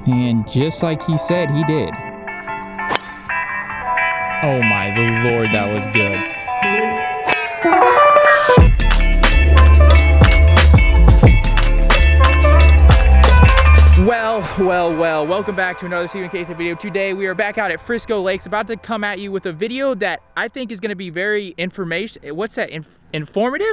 And just like he said, he did. Oh my Lord, that was good. Well, welcome back to another Stephen Casey video. Today we are back out at Frisco Lakes, about to come at you with a video that I think is going to be very informative,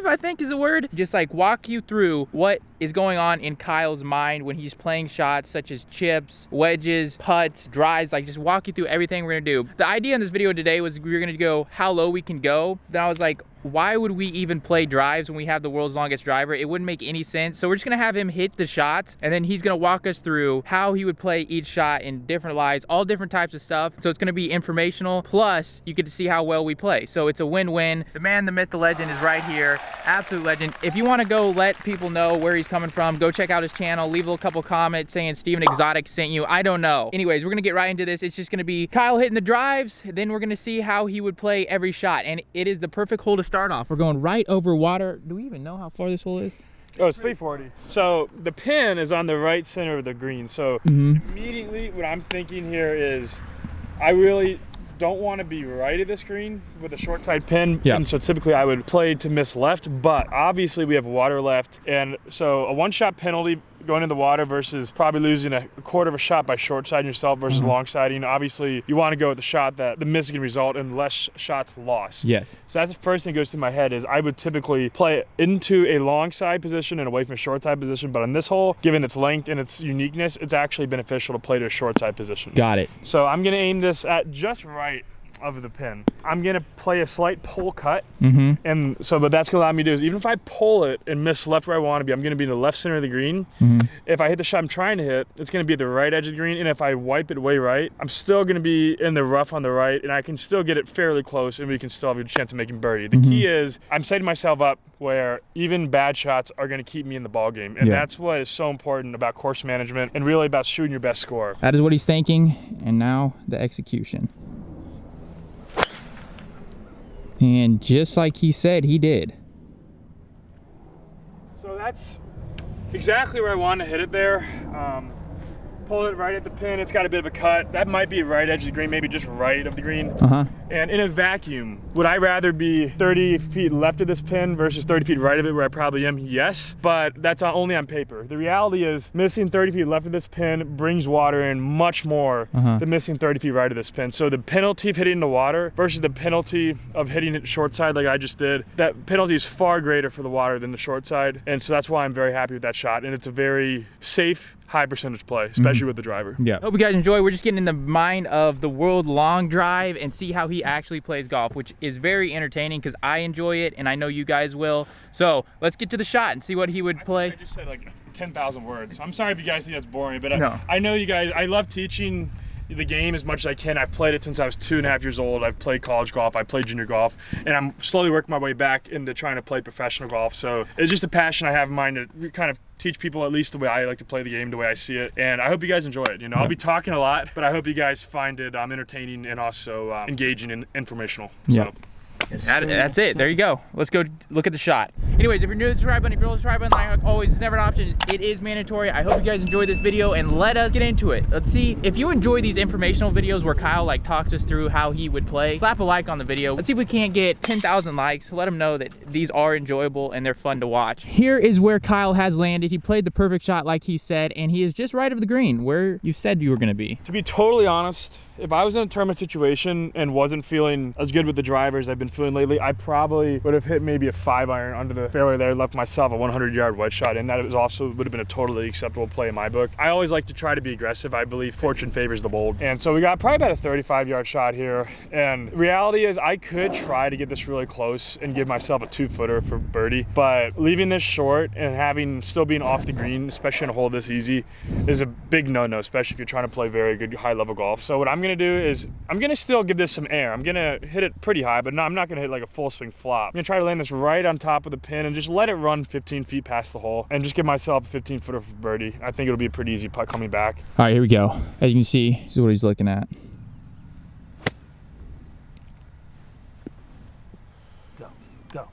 I think is the word. Just like walk you through what is going on in Kyle's mind when he's playing shots such as chips, wedges, putts, drives, like just walk you through everything we're gonna do. The idea in this video today was we were gonna go how low we can go. Then I was like, why would we even play drives when we have the world's longest driver? It wouldn't make any sense. So we're just gonna have him hit the shots, and then he's gonna walk us through how he would play each shot in different lies, all different types of stuff. So it's gonna be informational, plus you get to see how well we play. So it's a win-win. The man, the myth, the legend is right here. Absolute legend. If you wanna go let people know where he's coming from, go check out his channel, leave a couple comments saying Steven Exotic sent you. I don't know. Anyways, we're gonna get right into this. It's just gonna be Kyle hitting the drives, then we're gonna see how he would play every shot. And it is the perfect hole to start off. We're going right over water. Do we even know how far this hole is? Oh, it's 340. So the pin is on the right center of the green. So immediately what I'm thinking here is I really don't want to be right at this green with a short side pin. Yeah. And so typically I would play to miss left, but obviously we have water left. And so a one-shot penalty going in the water versus probably losing a quarter of a shot by short siding yourself versus long siding. Obviously you want to go with the shot that the miss can result in less shots lost. Yes. So that's the first thing that goes through my head is I would typically play into a long side position and away from a short side position. But on this hole, given its length and its uniqueness, it's actually beneficial to play to a short side position. Got it. So I'm going to aim this at just right of the pin. I'm gonna play a slight pull cut, and so but that's gonna allow me to do is even if I pull it and miss left where I want to be, I'm gonna be in the left center of the green. If I hit the shot I'm trying to hit, it's gonna be at the right edge of the green, and if I wipe it way right, I'm still gonna be in the rough on the right, and I can still get it fairly close, and we can still have a chance of making birdie. The key is I'm setting myself up where even bad shots are gonna keep me in the ball game, and that's what is so important about course management and really about shooting your best score. That is what he's thinking, and now the execution. And just like he said, he did. So that's exactly where I want to hit it there. Pulled it right at the pin. It's got a bit of a cut. That might be right edge of the green, maybe just right of the green. And in a vacuum, would I rather be 30 feet left of this pin versus 30 feet right of it where I probably am? Yes, but that's only on paper. The reality is missing 30 feet left of this pin brings water in much more than missing 30 feet right of this pin. So the penalty of hitting the water versus the penalty of hitting it short side like I just did, that penalty is far greater for the water than the short side. And so that's why I'm very happy with that shot. And it's a very safe, high percentage play, especially with the driver. Yeah. Hope you guys enjoy. We're just getting in the mind of the world long drive and see how he actually plays golf, which is very entertaining because I enjoy it and I know you guys will. So let's get to the shot and see what he would play. I just said like 10,000 words. I'm sorry if you guys think that's boring, but no. I know you guys, I love teaching the game as much as I can. I've played it since I was 2.5 years old. I've played college golf, I played junior golf, and I'm slowly working my way back into trying to play professional golf. So it's just a passion I have in mind to kind of teach people at least the way I like to play the game, the way I see it. And I hope you guys enjoy it. You know, I'll be talking a lot, but I hope you guys find it entertaining and also engaging and informational. So. That's it. There you go. Let's go look at the shot. Anyways, if you're new to the subscribe button, if you're old, subscribe button, like always, it's never an option. It is mandatory. I hope you guys enjoyed this video, and let us get into it. Let's see if you enjoy these informational videos where Kyle like talks us through how he would play. Slap a like on the video. Let's see if we can't get 10,000 likes. Let him know that these are enjoyable and they're fun to watch. Here is where Kyle has landed. He played the perfect shot like he said, and he is just right of the green where you said you were going to be. To be totally honest, if I was in a tournament situation and wasn't feeling as good with the drivers I've been feeling lately, I probably would have hit maybe a 5-iron under the fairway there, left myself a 100-yard wedge shot, and that was also would have been a totally acceptable play in my book. I always like to try to be aggressive. I believe fortune favors the bold. And so we got probably about a 35-yard shot here. And reality is I could try to get this really close and give myself a 2-footer for birdie, but leaving this short and still being off the green, especially in a hole this easy, is a big no-no, especially if you're trying to play very good high-level golf. So what I'm gonna do is I'm gonna still give this some air. I'm gonna hit it pretty high, but no, I'm not gonna hit like a full swing flop. I'm gonna try to land this right on top of the pin and just let it run 15 feet past the hole and just give myself a 15-footer for birdie. I think it'll be a pretty easy putt coming back. All right, here we go. As you can see, this is what he's looking at. Go.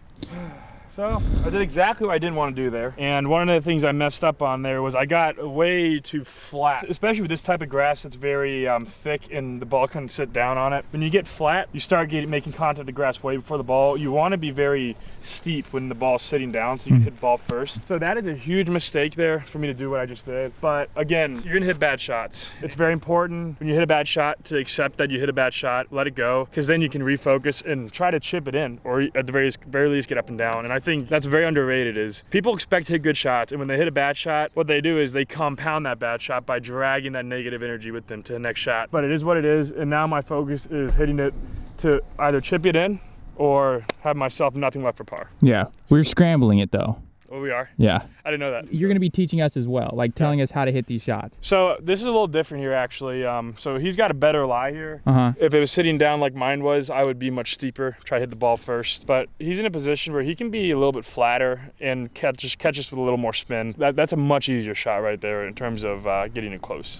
So I did exactly what I didn't want to do there. And one of the things I messed up on there was I got way too flat, especially with this type of grass that's very thick and the ball can sit down on it. When you get flat, you start making contact with the grass way before the ball. You want to be very steep when the ball's sitting down so you hit the ball first. So that is a huge mistake there for me to do what I just did. But again, you're gonna hit bad shots. It's very important when you hit a bad shot to accept that you hit a bad shot, let it go, because then you can refocus and try to chip it in, or at the very least get up and down. And I think that's very underrated. Is people expect to hit good shots, and when they hit a bad shot, what they do is they compound that bad shot by dragging that negative energy with them to the next shot. But it is what it is, and now my focus is hitting it to either chip it in or have myself nothing left for par. Yeah, we're scrambling it though. Oh, we are? Yeah. I didn't know that. You're going to be teaching us as well, like telling us how to hit these shots. So this is a little different here, actually. So he's got a better lie here. If it was sitting down like mine was, I would be much steeper, try to hit the ball first. But he's in a position where he can be a little bit flatter and catch us with a little more spin. That's a much easier shot right there in terms of getting it close.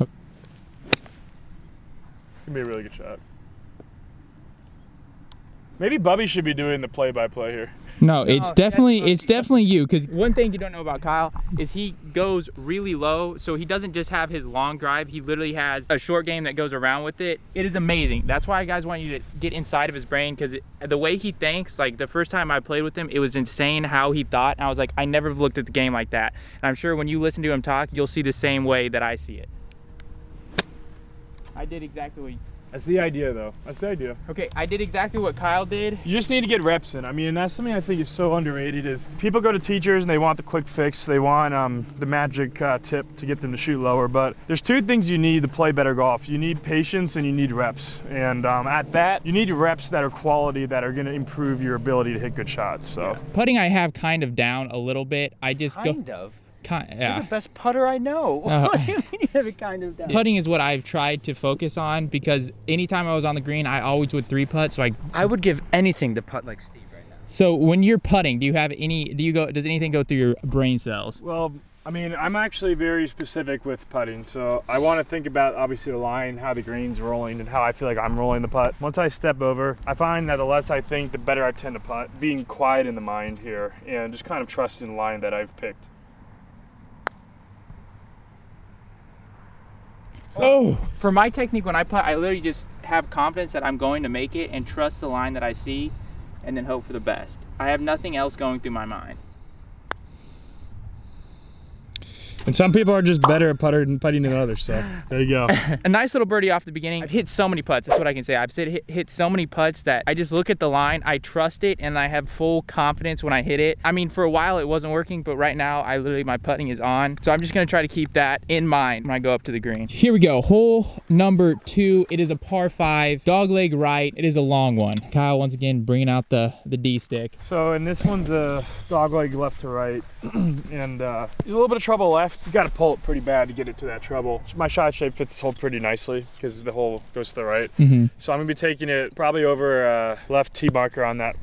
It's going to be a really good shot. Maybe Bubby should be doing the play-by-play here. No, it's definitely you, because one thing you don't know about Kyle is he goes really low, so he doesn't just have his long drive, he literally has a short game that goes around with it. It is amazing. That's why guys want you to get inside of his brain, because the way he thinks, like the first time I played with him, it was insane how he thought, and I was like, I never looked at the game like that. And I'm sure when you listen to him talk, you'll see the same way that I see it. I did exactly what That's the idea, though. That's the idea. Okay, I did exactly what Kyle did. You just need to get reps in. I mean, that's something I think is so underrated. Is people go to teachers and they want the quick fix. They want the magic tip to get them to shoot lower. But there's two things you need to play better golf. You need patience and you need reps. And at that, you need reps that are quality, that are going to improve your ability to hit good shots. So putting, I have kind of down a little bit. I just You're the best putter I know. What do you mean you have it kind of down? Putting is what I've tried to focus on, because anytime I was on the green, I always would 3-putt. So I would give anything to putt like Steve right now. So when you're putting, do you have any? Does anything go through your brain cells? Well, I mean, I'm actually very specific with putting. So I want to think about obviously the line, how the green's rolling, and how I feel like I'm rolling the putt. Once I step over, I find that the less I think, the better I tend to putt. Being quiet in the mind here and just kind of trusting the line that I've picked. So, for my technique when I putt, I literally just have confidence that I'm going to make it and trust the line that I see and then hope for the best. I have nothing else going through my mind. And some people are just better at putting than others, so there you go. A nice little birdie off the beginning. I've hit so many putts, that's what I can say. I've hit so many putts that I just look at the line, I trust it, and I have full confidence when I hit it. I mean, for a while it wasn't working, but right now my putting is on. So I'm just gonna try to keep that in mind when I go up to the green. Here we go, hole number 2. It is a par 5, dog leg right. It is a long one. Kyle once again bringing out the D stick. So, and this one's a dog leg left to right, and there's a little bit of trouble left. You got to pull it pretty bad to get it to that trouble. My shot shape fits this hole pretty nicely because the hole goes to the right. So I'm gonna be taking it probably over left tee marker on that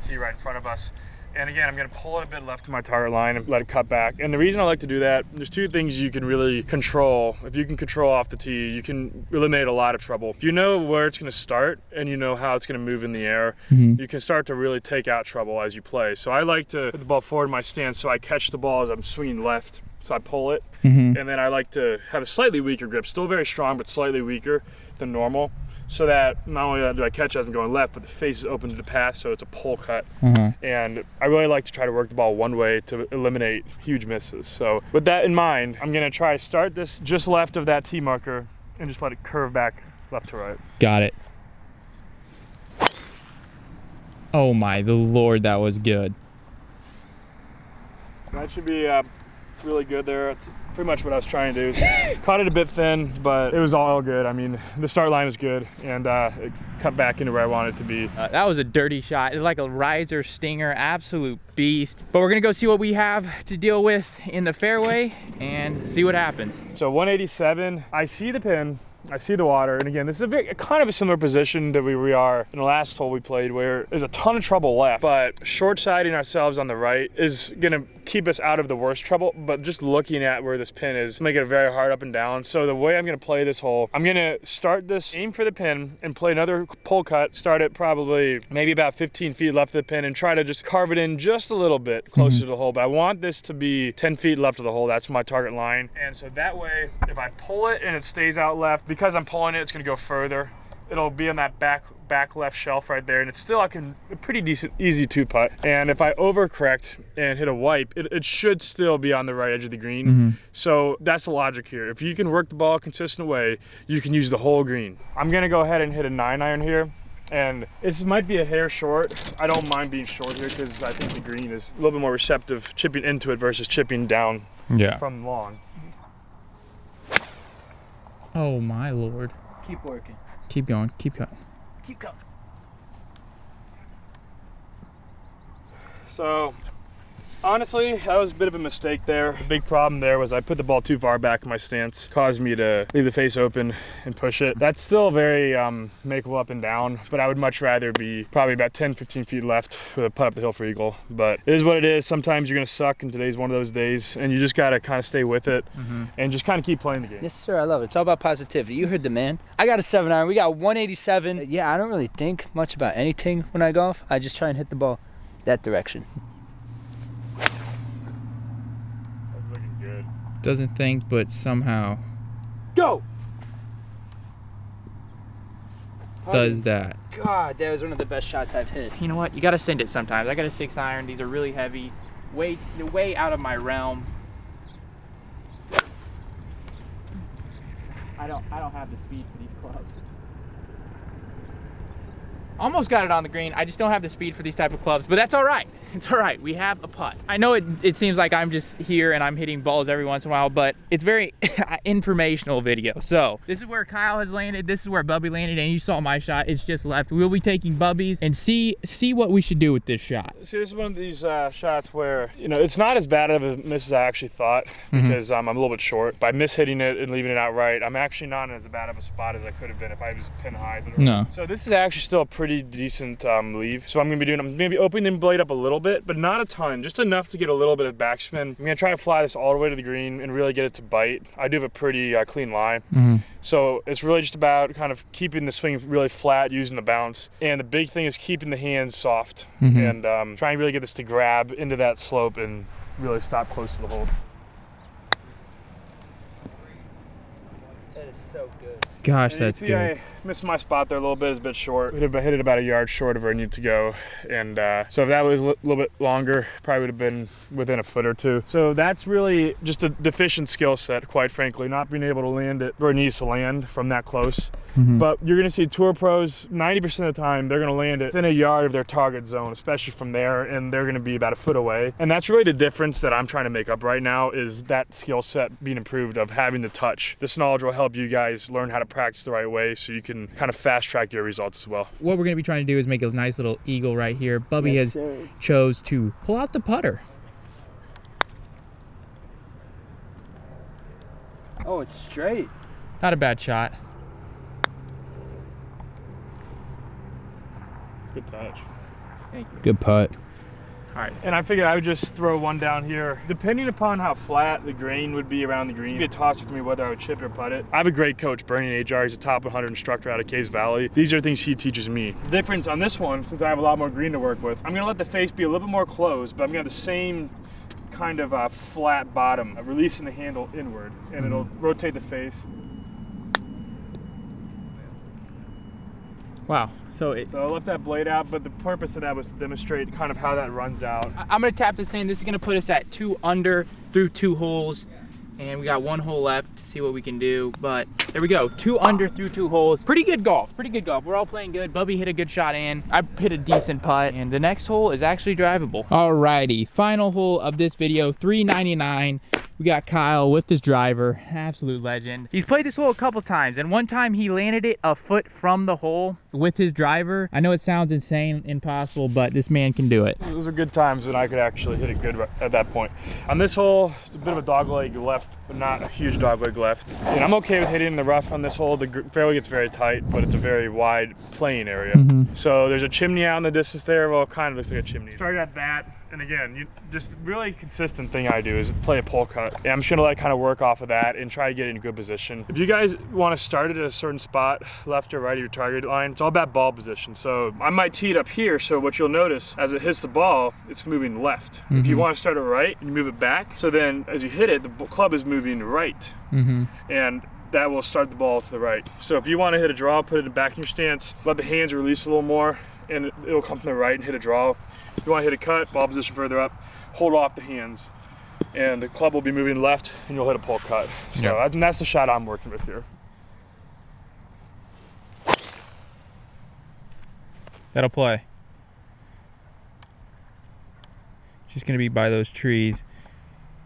tee right in front of us. And again, I'm gonna pull it a bit left to my target line and let it cut back. And the reason I like to do that, there's two things you can really control. If you can control off the tee, you can eliminate a lot of trouble. If you know where it's gonna start and you know how it's gonna move in the air, you can start to really take out trouble as you play. So I like to put the ball forward in my stance so I catch the ball as I'm swinging left. So I pull it, and then I like to have a slightly weaker grip, still very strong, but slightly weaker than normal, so that not only do I catch as I'm going left, but the face is open to the pass, so it's a pull cut. And I really like to try to work the ball one way to eliminate huge misses. So with that in mind, I'm gonna try to start this just left of that tee marker and just let it curve back left to right. Got it. Oh my, the Lord, that was good. That should be really good there. It's pretty much what I was trying to do. Caught it a bit thin, but it was all good. I mean, the start line was good, and it cut back into where I wanted it to be. That was a dirty shot. It's like a riser stinger, absolute beast. But we're gonna go see what we have to deal with in the fairway and see what happens. So 187, I see the pin, I see the water, and again, this is kind of a similar position that we are in the last hole we played, where there's a ton of trouble left, but short-siding ourselves on the right is gonna keep us out of the worst trouble, but just looking at where this pin is, make it very hard up and down. So the way I'm gonna play this hole, I'm gonna start this, aim for the pin, and play another pull cut, start at probably maybe about 15 feet left of the pin, and try to just carve it in just a little bit closer to the hole. But I want this to be 10 feet left of the hole. That's my target line. And so that way, if I pull it and it stays out left, because I'm pulling it, it's gonna go further. It'll be on that back left shelf right there, and it's still a pretty decent, easy 2-putt. And if I overcorrect and hit a wipe, it should still be on the right edge of the green. So that's the logic here. If you can work the ball a consistent way, you can use the whole green. I'm gonna go ahead and hit a 9-iron here, and it might be a hair short. I don't mind being short here because I think the green is a little bit more receptive chipping into it versus chipping down from long. Oh my Lord. Keep working. Keep going, keep going. Keep going. So, honestly, that was a bit of a mistake there. The big problem there was I put the ball too far back in my stance, caused me to leave the face open and push it. That's still very makeable up and down, but I would much rather be probably about 10-15 feet left with a putt up the hill for eagle. But it is what it is. Sometimes you're gonna suck, and today's one of those days, and you just gotta kind of stay with it and just kind of keep playing the game. Yes, sir, I love it. It's all about positivity. You heard the man. I got a 7-iron. We got 187. Yeah, I don't really think much about anything when I golf. I just try and hit the ball that direction. Doesn't think, but somehow go does that. God, that was one of the best shots I've hit. You know what? You gotta send it sometimes. I got a 6-iron. These are really heavy, way out of my realm. I don't have the speed for these clubs. Almost got it on the green. I just don't have the speed for these type of clubs, but that's all right. It's all right. We have a putt. I know it seems like I'm just here and I'm hitting balls every once in a while, but it's very informational video. So this is where Kyle has landed. This is where Bubby landed, and you saw my shot. It's just left. We'll be taking Bubby's and see what we should do with this shot. See, this is one of these shots where, you know, it's not as bad of a miss as I actually thought because I'm a little bit short. By mishitting it and leaving it outright, I'm actually not in as bad of a spot as I could have been if I was pin high. No. So this is actually still a pretty decent leave. So I'm gonna be opening the blade up a little bit, but not a ton, just enough to get a little bit of backspin. I'm gonna try to fly this all the way to the green and really get it to bite. I do have a pretty clean line. So it's really just about kind of keeping the swing really flat, using the bounce. And the big thing is keeping the hands soft and trying to really get this to grab into that slope and really stop close to the hole. That is so good. Gosh, that's good. I missed my spot there a little bit. It's a bit short. I hit it about a yard short of where I need to go. And so if that was a little bit longer, probably would have been within a foot or two. So that's really just a deficient skill set, quite frankly, not being able to land it where it needs to land from that close. But you're gonna see tour pros, 90% of the time, they're gonna land it within a yard of their target zone, especially from there, and they're gonna be about a foot away. And that's really the difference that I'm trying to make up right now, is that skill set being improved of having the touch. This knowledge will help you guys learn how to practice the right way so you can kind of fast track your results as well. What we're gonna be trying to do is make a nice little eagle right here. Bubby has chose to pull out the putter. Oh, it's straight. Not a bad shot. Good touch. Thank you. Good putt. All right, and I figured I would just throw one down here. Depending upon how flat the grain would be around the green, it'd be a toss-up for me whether I would chip it or putt it. I have a great coach, Bernie Ajar. He's a top 100 instructor out of Caves Valley. These are things he teaches me. The difference on this one, since I have a lot more green to work with, I'm gonna let the face be a little bit more closed, but I'm gonna have the same kind of flat bottom, releasing the handle inward, and it'll rotate the face. Wow. So I left that blade out, but the purpose of that was to demonstrate kind of how that runs out. I'm gonna tap this in. This is gonna put us at 2 under through 2 holes. And we got 1 hole left to see what we can do. But there we go, 2 under through 2 holes. Pretty good golf, pretty good golf. We're all playing good. Bubby hit a good shot in. I hit a decent putt. And the next hole is actually drivable. Alrighty, final hole of this video, 399. We got Kyle with his driver, absolute legend. He's played this hole a couple times, and one time he landed it a foot from the hole with his driver. I know it sounds insane, impossible, but this man can do it. Those are good times when I could actually hit it good at that point. On this hole, it's a bit of a dog leg left, but not a huge dog leg left. And I'm okay with hitting the rough on this hole. The fairway gets very tight, but it's a very wide playing area. So there's a chimney out in the distance there. Well, it kind of looks like a chimney. Started at that. And again, just really consistent thing I do is play a pull cut. And I'm just gonna kind of work off of that and try to get in a good position. If you guys want to start it at a certain spot, left or right of your target line, it's all about ball position. So I might tee it up here, so what you'll notice as it hits the ball, it's moving left. If you want to start it right, you move it back. So then as you hit it, the club is moving right. And that will start the ball to the right. So if you want to hit a draw, put it back in your stance, let the hands release a little more, and it'll come from the right and hit a draw. If you want to hit a cut, ball position further up, hold off the hands, and the club will be moving left, and you'll hit a pull cut. So and that's the shot I'm working with here. That'll play. Just gonna be by those trees.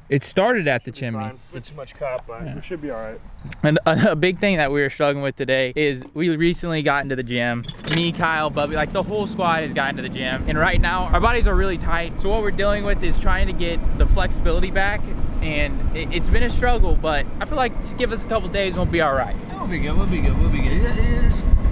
It started at the chimney. Fine. With too much cut, but it should be all right. And a big thing that we were struggling with today is we recently got into the gym. Me, Kyle, Bubby, like the whole squad has gotten to the gym. And right now, our bodies are really tight. So what we're dealing with is trying to get the flexibility back. And it's been a struggle, but I feel like just give us a couple days and we'll be all right. We'll be good, we'll be good, we'll be good.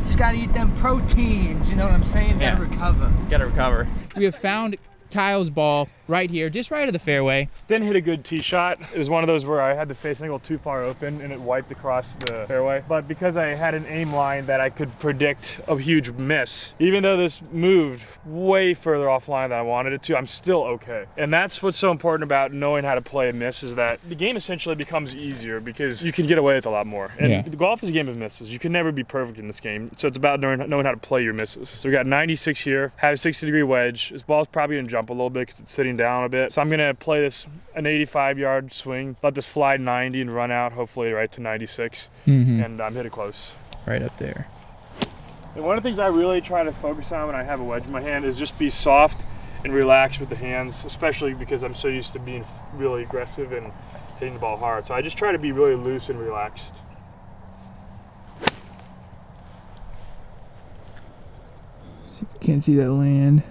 Just gotta eat them proteins, you know what I'm saying? Gotta recover. Gotta recover. We have found Kyle's ball right here, just right of the fairway. Didn't hit a good tee shot. It was one of those where I had the face angle too far open and it wiped across the fairway. But because I had an aim line that I could predict a huge miss, even though this moved way further offline than I wanted it to, I'm still okay. And that's what's so important about knowing how to play a miss, is that the game essentially becomes easier because you can get away with a lot more. And the golf is a game of misses. You can never be perfect in this game. So it's about knowing how to play your misses. So we got 96 here, have a 60-degree wedge. This ball's probably gonna jump a little bit because it's sitting down a bit. So I'm gonna play this an 85-yard swing, let this fly 90 and run out, hopefully right to 96, and hit it close. Right up there. And one of the things I really try to focus on when I have a wedge in my hand is just be soft and relaxed with the hands, especially because I'm so used to being really aggressive and hitting the ball hard. So I just try to be really loose and relaxed. Can't see that land.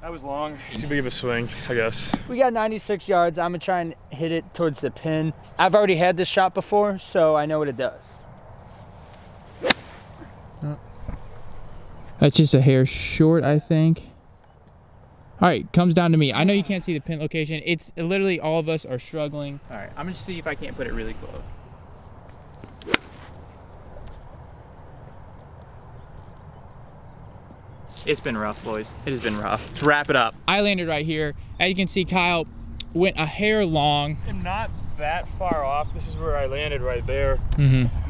That was long, too big of a swing, I guess. We got 96 yards. I'm gonna try and hit it towards the pin. I've already had this shot before, so I know what it does. That's just a hair short, I think. All right, comes down to me. I know you can't see the pin location. It's literally all of us are struggling. All right, I'm gonna see if I can't put it really close. It's been rough, boys. It has been rough. Let's wrap it up. I landed right here. As you can see, Kyle went a hair long. I'm not that far off. This is where I landed right there.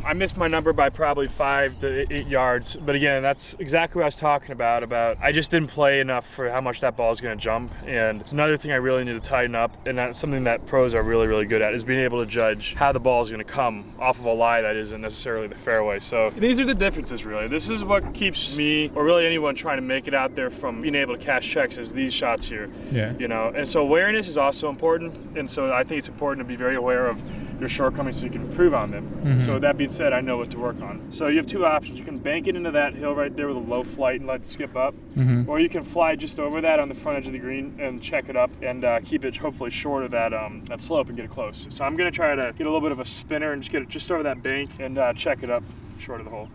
I missed my number by probably 5 to 8 yards, but again, that's exactly what I was talking about I just didn't play enough for how much that ball is going to jump. And it's another thing I really need to tighten up, and that's something that pros are really, really good at, is being able to judge how the ball is going to come off of a lie that isn't necessarily the fairway. So these are the differences, really. This is what keeps me, or really anyone trying to make it out there, from being able to cash checks, is these shots here. You know, and so awareness is also important, and so I think it's important to be very aware of your shortcomings so you can improve on them. So that being said, I know what to work on. So you have two options. You can bank it into that hill right there with a low flight and let it skip up, or you can fly just over that on the front edge of the green and check it up and keep it hopefully short of that that slope and get it close. So I'm gonna try to get a little bit of a spinner and just get it just over that bank and check it up short of the hole.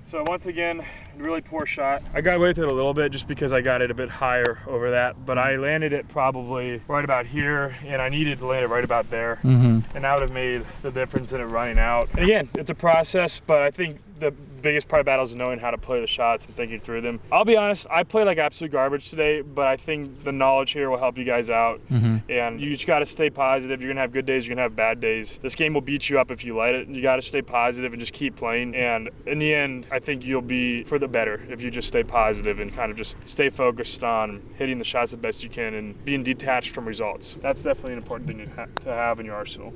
So once again, really poor shot. I got away with it a little bit just because I got it a bit higher over that, but I landed it probably right about here, and I needed to land it right about there. And that would have made the difference in it running out. And again, it's a process, but I think the biggest part of battle is knowing how to play the shots and thinking through them. I'll be honest, I played like absolute garbage today, but I think the knowledge here will help you guys out. And you just got to stay positive. You're gonna have good days, you're gonna have bad days. This game will beat you up if you let it. You got to stay positive and just keep playing. And in the end, I think you'll be for the better if you just stay positive and kind of just stay focused on hitting the shots the best you can and being detached from results. That's definitely an important thing to have in your arsenal.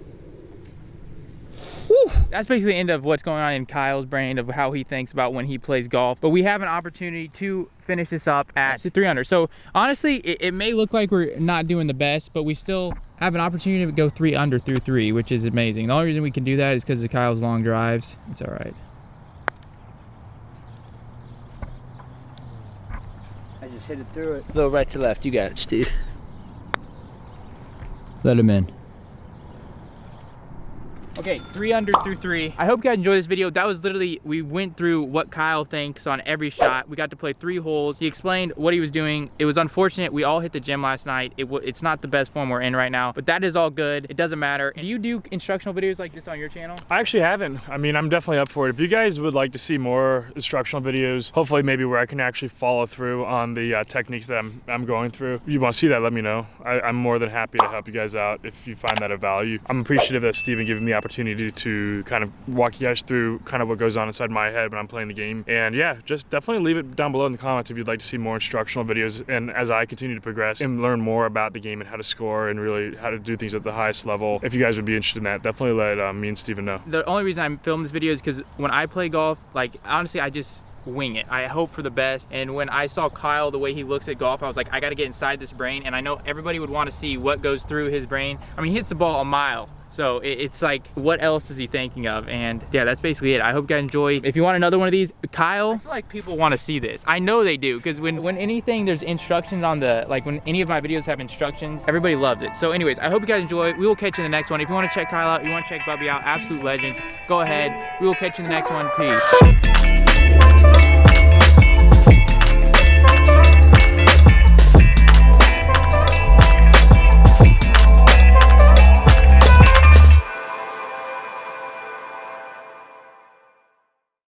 Whew. That's basically the end of what's going on in Kyle's brain, of how he thinks about when he plays golf. But we have an opportunity to finish this up at 3 under. So honestly, it may look like we're not doing the best, but we still have an opportunity to go 3 under through 3, which is amazing. The only reason we can do that is because of Kyle's long drives. It's all right. I just hit it through it. A little right to left. You got it, Steve. Let him in. Okay, 3 under through 3. I hope you guys enjoyed this video. That was literally, we went through what Kyle thinks on every shot. We got to play 3 holes. He explained what he was doing. It was unfortunate. We all hit the gym last night. It's not the best form we're in right now, but that is all good. It doesn't matter. Do you do instructional videos like this on your channel? I actually haven't. I mean, I'm definitely up for it. If you guys would like to see more instructional videos, hopefully maybe where I can actually follow through on the techniques that I'm going through, if you want to see that, let me know. I'm more than happy to help you guys out if you find that of value. I'm appreciative that Steven giving me the opportunity to kind of walk you guys through kind of what goes on inside my head when I'm playing the game. And yeah, just definitely leave it down below in the comments if you'd like to see more instructional videos. And as I continue to progress and learn more about the game and how to score and really how to do things at the highest level, if you guys would be interested in that, definitely let me and Steven know. The only reason I'm filming this video is because when I play golf, like honestly, I just wing it. I hope for the best. And when I saw Kyle, the way he looks at golf, I was like, I got to get inside this brain. And I know everybody would want to see what goes through his brain. I mean, he hits the ball a mile. So it's like, what else is he thinking of? And yeah, that's basically it. I hope you guys enjoy. If you want another one of these, Kyle, I feel like people want to see this. I know they do, because when anything, there's instructions on the, like when any of my videos have instructions, everybody loves it. So anyways, I hope you guys enjoy. We will catch you in the next one. If you want to check Kyle out, you want to check Bubby out, absolute legends, go ahead. We will catch you in the next one. Peace.